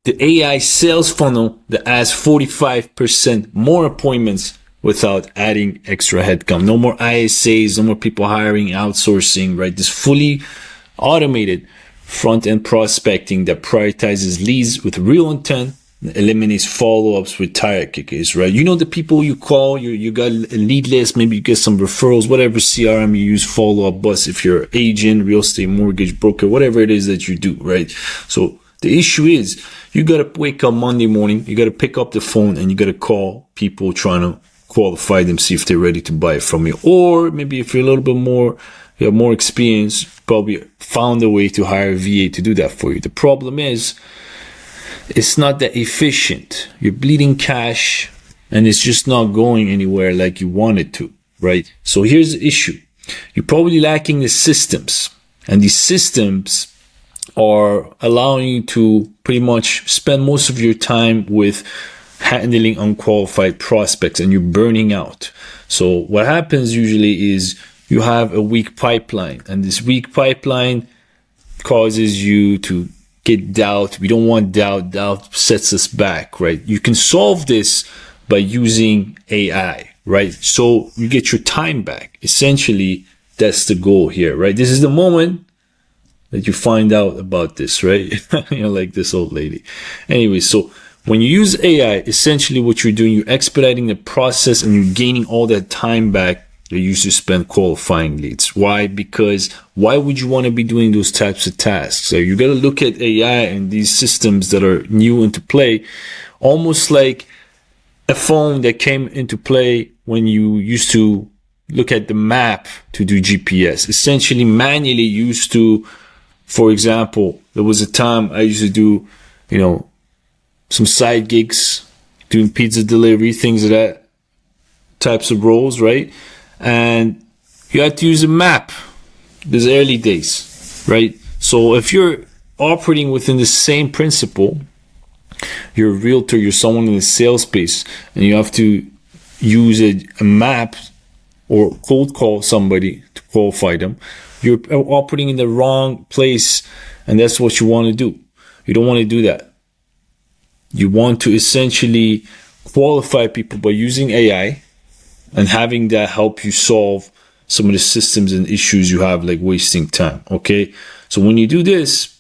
the AI sales funnel that has 45% more appointments without adding extra headcount. No more ISAs, no more people hiring, outsourcing, right? This fully automated front-end prospecting that prioritizes leads with real intent, eliminates follow-ups with tire kickers, right? You know the people you call, you got a lead list, maybe you get some referrals, whatever CRM you use, follow-up bus if you're an agent, real estate, mortgage broker, whatever it is that you do, right? So the issue is you got to wake up Monday morning, you got to pick up the phone and you got to call people trying to qualify them, see if they're ready to buy it from you. Or maybe if you're a little bit more, you have more experience, probably found a way to hire a VA to do that for you. The problem is, it's not that efficient. You're bleeding cash and it's just not going anywhere like you want it to, right? So here's the issue. You're probably lacking the systems, and these systems are allowing you to pretty much spend most of your time with handling unqualified prospects, and you're burning out. So what happens usually is you have a weak pipeline, and this weak pipeline causes you to get doubt. We don't want doubt. Doubt sets us back, right? You can solve this by using AI, right? So you get your time back. Essentially, that's the goal here, right? This is the moment that you find out about this, right? You know, like this old lady. Anyway, so when you use AI, essentially what you're doing, you're expediting the process and you're gaining all that time back that you used to spend qualifying leads. Why? Because why would you want to be doing those types of tasks? So you got to look at AI and these systems that are new into play, almost like a phone that came into play when you used to look at the map to do GPS. Essentially, manually used to, for example, there was a time I used to do, you know, some side gigs, doing pizza delivery, things of that types of roles, right? And you had to use a map. These early days, right? So if you're operating within the same principle, you're a realtor, you're someone in the sales space, and you have to use a map or cold call somebody to qualify them, you're operating in the wrong place, and that's what you want to do. You don't want to do that. You want to essentially qualify people by using AI and having that help you solve some of the systems and issues you have, like wasting time, okay? So when you do this,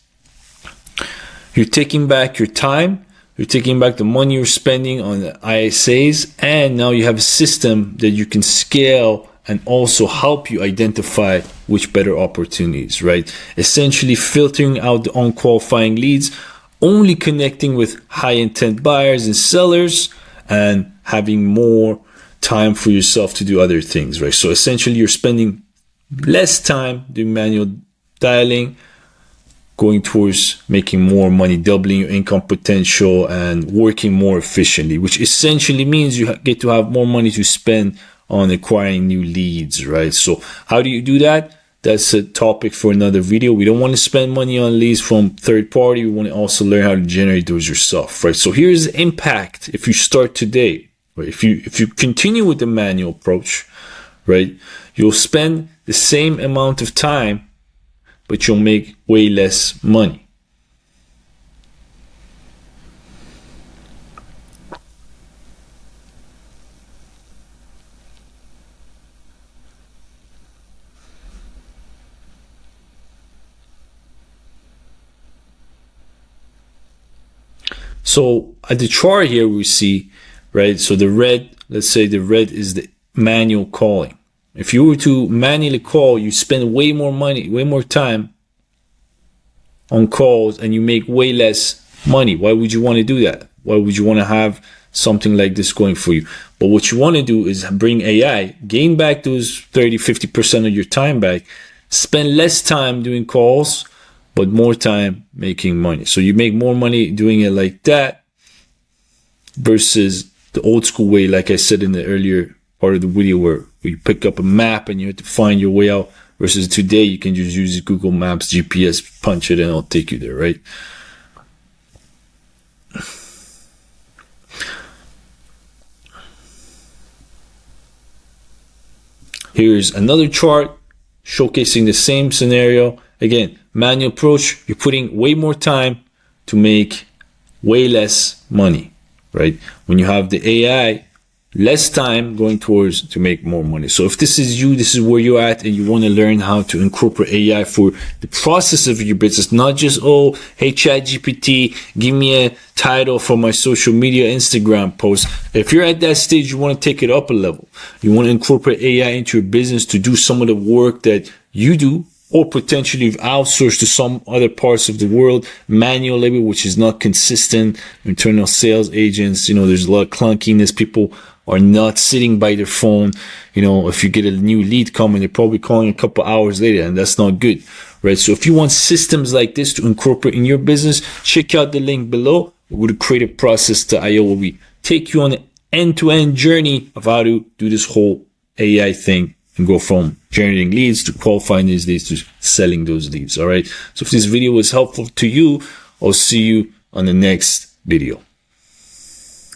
you're taking back your time, you're taking back the money you're spending on the ISAs, and now you have a system that you can scale and also help you identify which better opportunities, right? Essentially filtering out the unqualifying leads, only connecting with high intent buyers and sellers, and having more time for yourself to do other things, right? So essentially you're spending less time doing manual dialing, going towards making more money, doubling your income potential and working more efficiently, which essentially means you get to have more money to spend on acquiring new leads, right? So how do you do that? That's a topic for another video. We don't want to spend money on leads from third party. We want to also learn how to generate those yourself, right? So here's the impact if you start today. Right? If you continue with the manual approach, right, you'll spend the same amount of time, but you'll make way less money. So at the chart here, we see, right, so the red, let's say the red is the manual calling. If you were to manually call, you spend way more money, way more time on calls, and you make way less money. Why would you want to do that? Why would you want to have something like this going for you? But what you want to do is bring AI, gain back those 30-50% of your time back, spend less time doing calls, but more time making money. So you make more money doing it like that versus the old school way, like I said in the earlier part of the video, where you pick up a map and you have to find your way out, versus today you can just use Google Maps, GPS, punch it, and it'll take you there, right? Here's another chart showcasing the same scenario. Again, manual approach, you're putting way more time to make way less money, right? When you have the AI, less time going towards to make more money. So if this is you, this is where you're at, and you want to learn how to incorporate AI for the process of your business, not just, oh, hey, ChatGPT, give me a title for my social media Instagram post. If you're at that stage, you want to take it up a level. You want to incorporate AI into your business to do some of the work that you do, or potentially you've outsourced to some other parts of the world, manual labor, which is not consistent, internal sales agents, there's a lot of clunkiness. People are not sitting by their phone. If you get a new lead coming, they're probably calling a couple hours later, and that's not good, right? So if you want systems like this to incorporate in your business, check out the link below. We're going to create a process.io where we take you on an end-to-end journey of how to do this whole AI thing and go from generating leads to qualifying these leads to selling those leads. All right. So if this video was helpful to you, I'll see you on the next video.